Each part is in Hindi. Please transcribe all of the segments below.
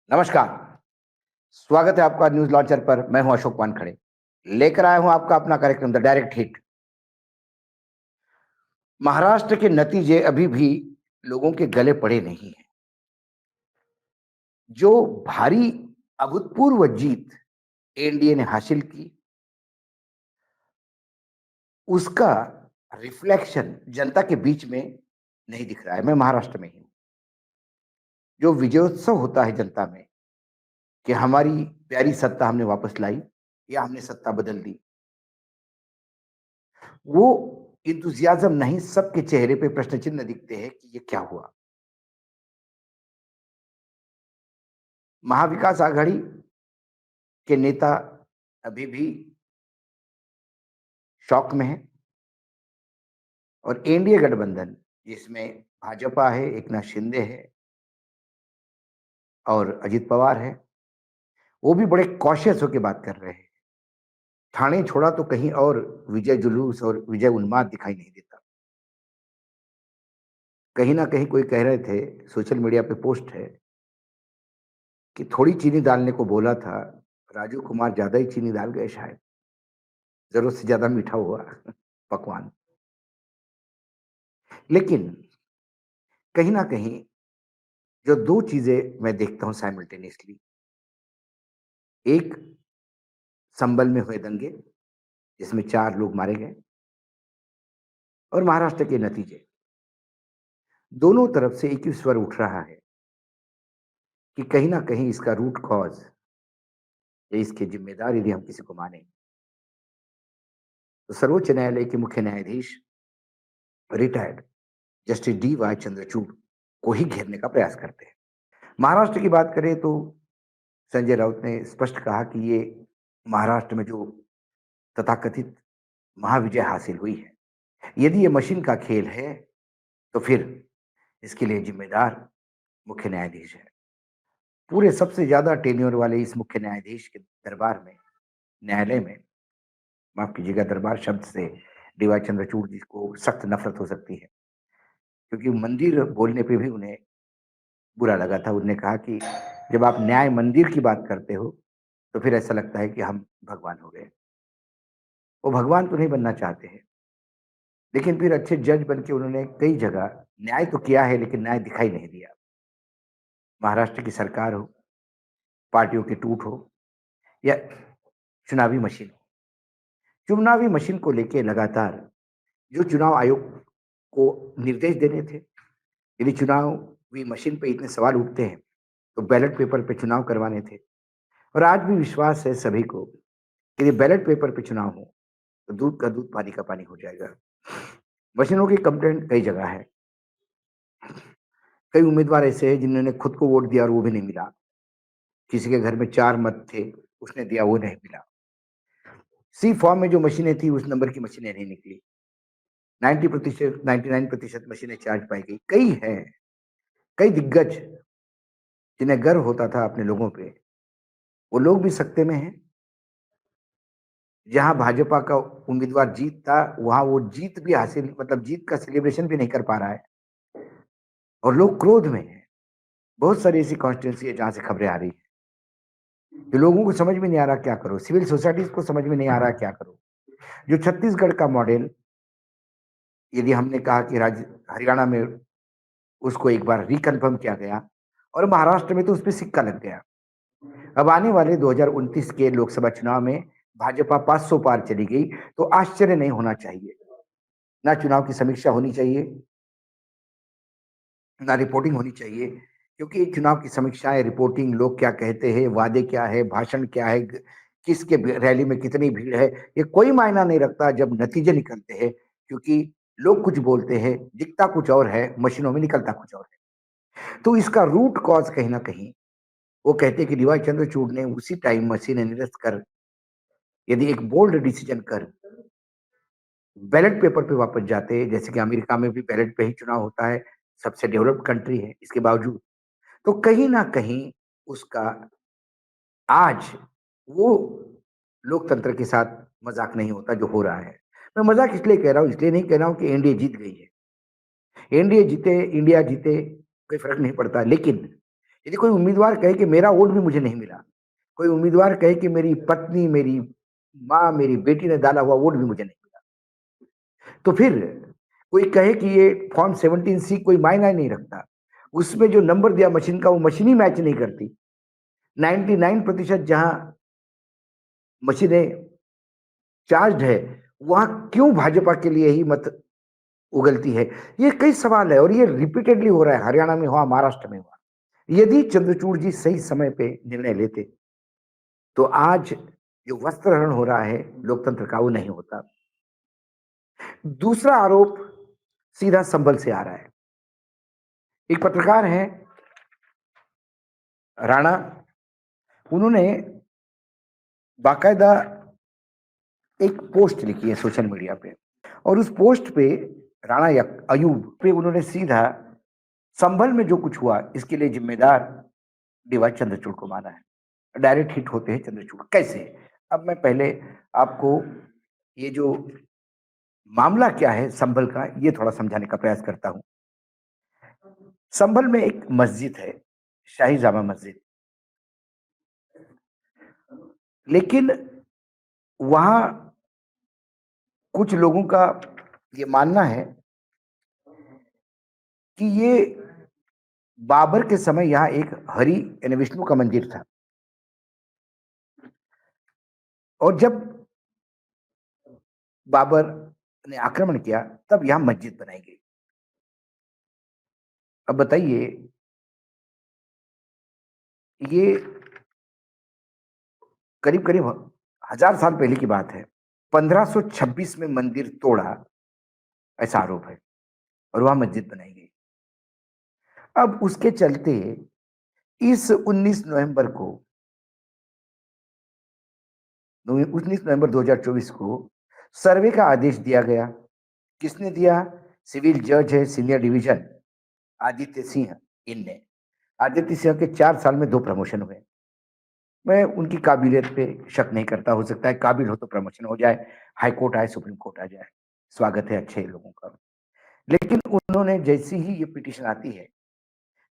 नमस्कार। स्वागत है आपका न्यूज लॉन्चर पर। मैं हूं अशोक वानखड़े। लेकर आया हूं आपका अपना कार्यक्रम द डायरेक्ट हिट। महाराष्ट्र के नतीजे अभी भी लोगों के गले पड़े नहीं हैं। जो भारी अभूतपूर्व जीत एनडीए ने हासिल की, उसका रिफ्लेक्शन जनता के बीच में नहीं दिख रहा है। मैं महाराष्ट्र में ही हूं। जो विजयोत्सव होता है जनता में कि हमारी प्यारी सत्ता हमने वापस लाई या हमने सत्ता बदल दी, वो इंतुजियाज्म नहीं, सबके चेहरे पे प्रश्न चिन्ह दिखते हैं कि ये क्या हुआ। महाविकास आघाड़ी के नेता अभी भी शॉक में हैं और एनडीए गठबंधन, जिसमें भाजपा है, एकनाथ शिंदे है और अजित पवार है, वो भी बड़े कॉशियस होकर बात कर रहे हैं। ठाणे छोड़ा तो कहीं और विजय जुलूस और विजय उन्माद दिखाई नहीं देता। कहीं ना कहीं कोई कह रहे थे, सोशल मीडिया पे पोस्ट है कि थोड़ी चीनी डालने को बोला था, राजू कुमार ज्यादा ही चीनी डाल गए, शायद जरूरत से ज्यादा मीठा हुआ पकवान। लेकिन कहीं ना कहीं जो दो चीजें मैं देखता हूं साइमल्टेनियसली, एक संबल में हुए दंगे जिसमें 4 लोग मारे गए, और महाराष्ट्र के नतीजे। दोनों तरफ से एक ही स्वर उठ रहा है कि कहीं ना कहीं इसका रूट कॉज या इसके जिम्मेदार यदि हम किसी को माने तो सर्वोच्च न्यायालय के मुख्य न्यायाधीश retired justice D Y Chandrachud को ही घेरने का प्रयास करते हैं। महाराष्ट्र की बात करें तो संजय राउत ने स्पष्ट कहा कि ये महाराष्ट्र में जो तथाकथित महाविजय हासिल हुई है, यदि ये मशीन का खेल है तो फिर इसके लिए जिम्मेदार मुख्य न्यायाधीश है। पूरे सबसे ज्यादा टेन्योर वाले इस मुख्य न्यायाधीश के दरबार में, न्यायालय में, माफ कीजिएगा, दरबार शब्द से डीवाई चंद्रचूड़ जी को सख्त नफरत हो सकती है, क्योंकि मंदिर बोलने पे भी उन्हें बुरा लगा था। उन्होंने कहा कि जब आप न्याय मंदिर की बात करते हो तो फिर ऐसा लगता है कि हम भगवान हो गए। वो भगवान तो नहीं बनना चाहते हैं, लेकिन फिर अच्छे जज बन के उन्होंने कई जगह न्याय तो किया है, लेकिन न्याय दिखाई नहीं दिया। महाराष्ट्र की सरकार हो, पार्टियों के टूट हो, या चुनावी मशीन हो, चुनावी मशीन को लेके लगातार जो चुनाव आयोग को निर्देश देने थे, यदि चुनावी मशीन पे इतने सवाल उठते हैं तो बैलेट पेपर पे चुनाव करवाने थे। और आज भी विश्वास है सभी को कि यदि बैलेट पेपर पे चुनाव हो तो दूध का दूध, पानी का पानी हो जाएगा। मशीनों की कंप्लेंट कई जगह है। कई उम्मीदवार ऐसे हैं जिन्होंने खुद को वोट दिया और वो भी नहीं मिला। किसी के घर में 4 मत थे, उसने दिया, वो नहीं मिला। सी फॉर्म में जो मशीनें थी उस नंबर की मशीनें नहीं निकली। 90%, 99% मशीनें चार्ज पाई गई। कई हैं, कई दिग्गज जिन्हें गर्व होता था अपने लोगों पे, वो लोग भी सकते में हैं। जहां भाजपा का उम्मीदवार जीतता, वहां वो जीत भी हासिल, मतलब जीत का सेलिब्रेशन भी नहीं कर पा रहा है और लोग क्रोध में हैं। बहुत सारी ऐसी कॉन्स्टिट्यूंसी है जहां से खबरें आ रही है कि लोगों को समझ में नहीं आ रहा क्या करो, सिविल सोसाइटीज को समझ में नहीं आ रहा क्या करो। जो छत्तीसगढ़ का मॉडल, यदि हमने कहा कि राज्य हरियाणा में उसको एक बार रिकन्फर्म किया गया और महाराष्ट्र में तो उस पर सिक्का लग गया। अब आने वाले 2029 के लोकसभा चुनाव में भाजपा 500 पार चली गई तो आश्चर्य नहीं होना चाहिए। ना चुनाव की समीक्षा होनी चाहिए, ना रिपोर्टिंग होनी चाहिए, क्योंकि चुनाव की समीक्षाएं, रिपोर्टिंग, लोग क्या कहते हैं, वादे क्या है, भाषण क्या है, किसके रैली में कितनी भीड़ है, ये कोई मायना नहीं रखता जब नतीजे निकलते हैं। क्योंकि लोग कुछ बोलते हैं, दिखता कुछ और है, मशीनों में निकलता कुछ और है। तो इसका रूट कॉज कहीं ना कहीं, वो कहते हैं कि डीवाई चंद्रचूड़ ने उसी टाइम मशीनें निरस्त कर, यदि एक बोल्ड डिसीजन कर बैलेट पेपर पे वापस जाते, जैसे कि अमेरिका में भी बैलेट पे ही चुनाव होता है, सबसे डेवलप्ड कंट्री है इसके बावजूद, तो कहीं ना कहीं उसका आज वो लोकतंत्र के साथ मजाक नहीं होता जो हो रहा है। मैं मजाक इसलिए कह रहा हूं, इसलिए नहीं कह रहा हूं कि एनडीए जीत गई है। एनडीए जीते, इंडिया जीते, कोई फर्क नहीं पड़ता, लेकिन यदि कोई उम्मीदवार कहे कि मेरा वोट भी मुझे नहीं मिला, कोई उम्मीदवार कहे कि मेरी पत्नी, मेरी माँ, मेरी बेटी ने डाला हुआ वोट भी मुझे नहीं मिला, तो फिर कोई कहे कि ये फॉर्म 17 सी कोई मायना ही नहीं रखता, उसमें जो नंबर दिया मशीन का वो मशीन ही मैच नहीं करती। 99% जहां मशीनें चार्ज है, वहां क्यों भाजपा के लिए ही मत उगलती है? ये कई सवाल है और ये रिपीटेडली हो रहा है, हरियाणा में हुआ, महाराष्ट्र में हुआ। यदि चंद्रचूड़ जी सही समय पे निर्णय लेते, तो आज जो वस्त्रहरण हो रहा है लोकतंत्र का, वो नहीं होता। दूसरा आरोप सीधा संभल से आ रहा है। एक पत्रकार हैं राणा, उन्होंने बाकायदा एक पोस्ट लिखी है सोशल मीडिया पे, और उस पोस्ट पे राणा अयूब पे उन्होंने सीधा संभल में जो कुछ हुआ इसके लिए जिम्मेदार डीवाई चंद्रचूड़ को माना है। डायरेक्ट हिट होते हैं चंद्रचूड़, कैसे? अब मैं पहले आपको ये जो मामला क्या है संभल का, ये थोड़ा समझाने का प्रयास करता हूं। संभल में एक मस्जिद है, शाही जामा मस्जिद, लेकिन वहां कुछ लोगों का ये मानना है कि ये बाबर के समय यहां एक हरि यानी विष्णु का मंदिर था, और जब बाबर ने आक्रमण किया तब यहां मस्जिद बनाई गई। अब बताइए, ये करीब करीब 1000 साल पहले की बात है। 1526 में मंदिर तोड़ा, ऐसा आरोप है, और वहां मस्जिद बनाई गई। अब उसके चलते इस 19 नवंबर 2024 को सर्वे का आदेश दिया गया। किसने दिया? सिविल जज है, सीनियर डिवीजन, आदित्य सिंह। इनने आदित्य सिंह के 4 साल में 2 प्रमोशन हुए। मैं उनकी काबिलियत पे शक नहीं करता, हो सकता है काबिल हो तो प्रमोशन हो जाए, हाई कोर्ट आए, सुप्रीम कोर्ट आ जाए, स्वागत है अच्छे लोगों का। लेकिन उन्होंने जैसी ही ये पिटीशन आती है,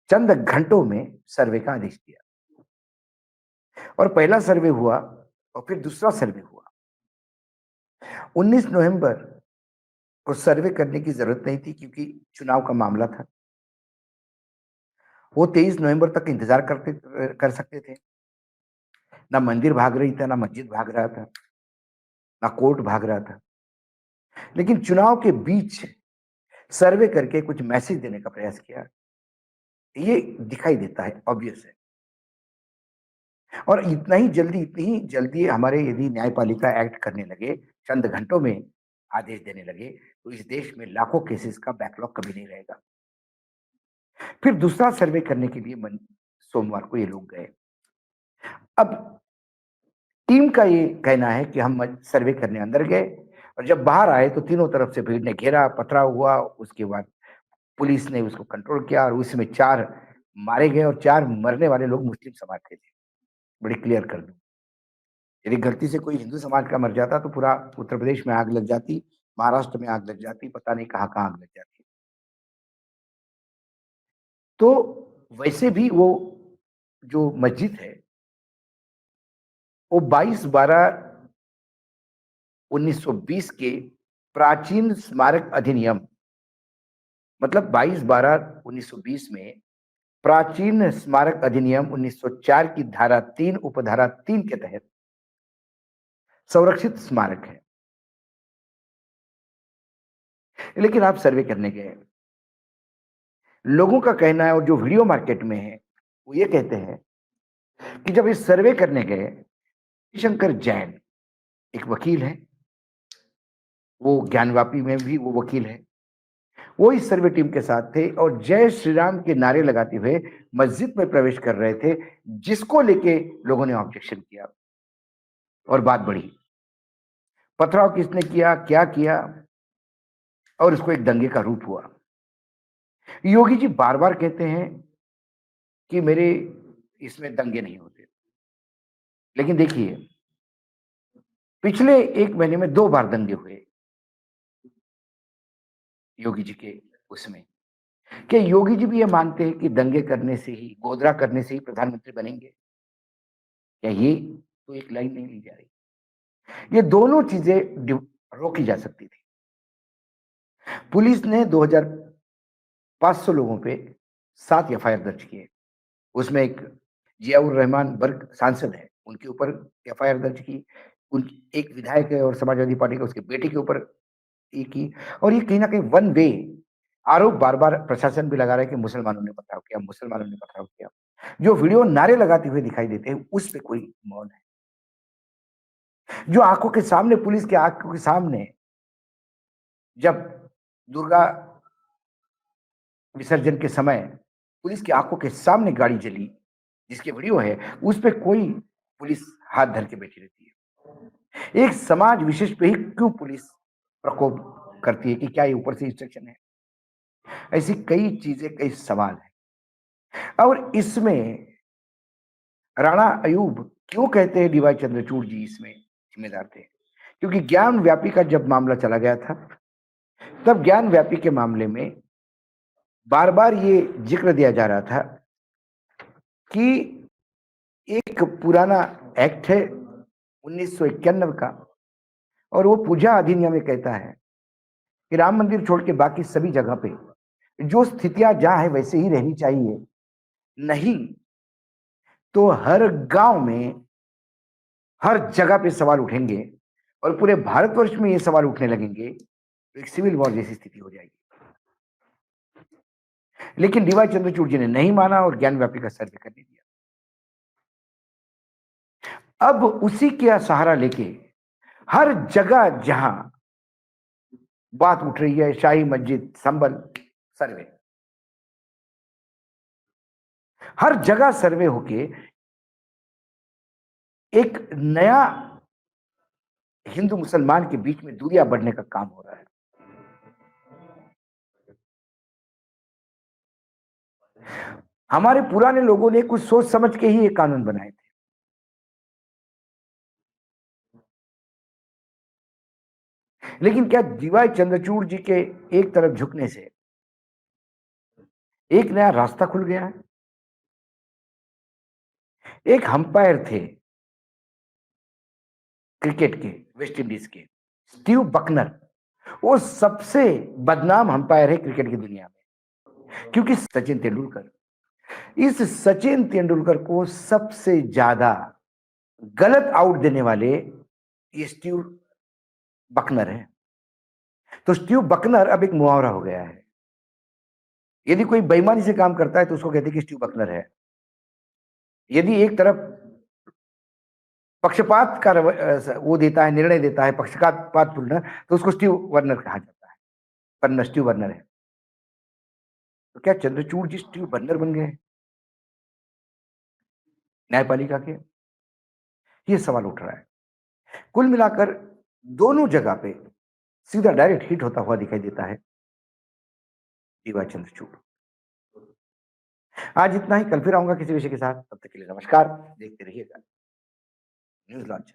चंद घंटों में सर्वे का आदेश दिया, और पहला सर्वे हुआ और फिर दूसरा सर्वे हुआ। 19 नवंबर को सर्वे करने की जरूरत नहीं थी क्योंकि चुनाव का मामला था। वो 23 नवंबर तक इंतजार कर सकते थे। ना मंदिर भाग रही था, ना मस्जिद भाग रहा था, ना कोर्ट भाग रहा था। लेकिन चुनाव के बीच सर्वे करके कुछ मैसेज देने का प्रयास किया, ये दिखाई देता है, ऑब्वियस है। और इतनी ही जल्दी हमारे यदि न्यायपालिका एक्ट करने लगे, चंद घंटों में आदेश देने लगे, तो इस देश में लाखों केसेस का बैकलॉग कभी नहीं रहेगा। फिर दूसरा सर्वे करने के लिए सोमवार को ये लोग गए। अब टीम का ये कहना है कि हम सर्वे करने अंदर गए, और जब बाहर आए तो तीनों तरफ से भीड़ ने घेरा, पथराव हुआ। उसके बाद पुलिस ने उसको कंट्रोल किया, और उसमें 4 मारे गए, और 4 मरने वाले लोग मुस्लिम समाज के थे। बड़ी क्लियर कर दूं, यदि गलती से कोई हिंदू समाज का मर जाता तो पूरा उत्तर प्रदेश में आग लग जाती, महाराष्ट्र में आग लग जाती, पता नहीं कहाँ कहाँ आग लग जाती। तो वैसे भी वो जो मस्जिद है, वो 22/12/1920 के प्राचीन स्मारक अधिनियम, मतलब 22/12/1920 में प्राचीन स्मारक अधिनियम 1904 की धारा 3 उपधारा 3 के तहत संरक्षित स्मारक है। लेकिन आप सर्वे करने गए, लोगों का कहना है, और जो वीडियो मार्केट में है, वो ये कहते हैं कि जब इस सर्वे करने गए, शंकर जैन एक वकील है, वो ज्ञानवापी में भी वो वकील है, वो इस सर्वे टीम के साथ थे, और जय श्री राम के नारे लगाते हुए मस्जिद में प्रवेश कर रहे थे, जिसको लेके लोगों ने ऑब्जेक्शन किया, और बात बढ़ी। पथराव किसने किया, क्या किया, और इसको एक दंगे का रूप हुआ। योगी जी बार बार कहते हैं कि मेरे इसमें दंगे नहीं होते, लेकिन देखिए, पिछले 1 महीने में 2 बार दंगे हुए योगी जी के उसमें। क्या योगी जी भी ये मानते हैं कि दंगे करने से ही, गोधरा करने से ही प्रधानमंत्री बनेंगे? क्या ये तो एक लाइन नहीं ली जा रही? ये दोनों चीज़ें रोकी जा सकती थी। पुलिस ने 2500 लोगों पे 7 एफआईआर दर्ज किए। उसमें एक जियाउर रहमान वर्ग सांसद है, उनके ऊपर एफआईआर दर्ज की। उन एक विधायक है और समाजवादी पार्टी का उसके बेटे के ऊपर ये की। और ये कहीं न कहीं वन वे आरोप बार-बार प्रशासन भी लगा रहा है कि मुसलमानों ने पथराव किया, मुसलमानों ने पथराव किया। जो वीडियो नारे लगाते हुए दिखाई देते हैं, उस पे कोई मौन है। जो आँखों के सामने पुलिस की आँखों के सामने जब दुर्गा विसर्जन के समय पुलिस की आँखों के सामने गाड़ी जली, जिसकी वीडियो है, उस पे कोई पुलिस हाथ धर के बैठी रहती है। एक समाज विशेष पे ही क्यों पुलिस प्रकोप करती है कि क्या ये ऊपर से इंस्ट्रक्शन है? ऐसी कई चीज़ें, कई सवाल हैं। और इसमें राणा अयूब क्यों कहते हैं डीवाई चंद्रचूड़ जी इसमें जिम्मेदार थे? क्योंकि ज्ञान व्यापी का जब मामला चला गया था, तब ज्ञान व्यापी के मामले में बार-बार ये ज़िक्र दिया जा रहा था कि एक पुराना एक्ट है 1991 का और वो पूजा अधिनियम में कहता है कि राम मंदिर छोड़ के बाकी सभी जगह पे जो स्थितियां जहां है वैसे ही रहनी चाहिए। नहीं तो हर गांव में, हर जगह पे सवाल उठेंगे और पूरे भारतवर्ष में ये सवाल उठने लगेंगे, तो एक सिविल वॉर जैसी स्थिति हो जाएगी। लेकिन डीवाई चंद्रचूड़ जी ने नहीं माना और ज्ञान व्यापी का सर्वे करने दिया। अब उसी का सहारा लेके हर जगह जहां बात उठ रही है, शाही मस्जिद संभल सर्वे, हर जगह सर्वे होके एक नया हिंदू मुसलमान के बीच में दूरियां बढ़ने का काम हो रहा है। हमारे पुराने लोगों ने कुछ सोच समझ के ही ये कानून बनाए थे। लेकिन क्या डीवाई चंद्रचूड़ जी के एक तरफ झुकने से एक नया रास्ता खुल गया है? एक अंपायर थे क्रिकेट के, वेस्ट इंडीज के, स्टीव बकनर। वो सबसे बदनाम अंपायर है क्रिकेट की दुनिया में, क्योंकि सचिन तेंदुलकर, इस सचिन तेंदुलकर को सबसे ज्यादा गलत आउट देने वाले ये स्टीव बकनर है। तो स्टीव बकनर अब एक मुहावरा हो गया है। यदि कोई बेईमानी से काम करता है तो उसको कहते हैं कि स्टीव बकनर है। यदि एक तरफ पक्षपात का वो देता है, निर्णय देता है, पक्षपातपूर्ण, तो उसको स्टीव वर्नर कहा जाता है। पर स्टीव वर्नर है। तो क्या चंद्रचूड़ जी स्टीव वर्नर बन गए न्यायपालिका के? ये सवाल उठ रहा है। कुल मिलाकर दोनों जगह पे सीधा डायरेक्ट हिट होता हुआ दिखाई देता है डीवाई चंद्रचूड़। आज इतना ही, कल फिर आऊंगा किसी विषय के साथ। तब तक के लिए नमस्कार। देखते रहिएगा न्यूज लॉन्च।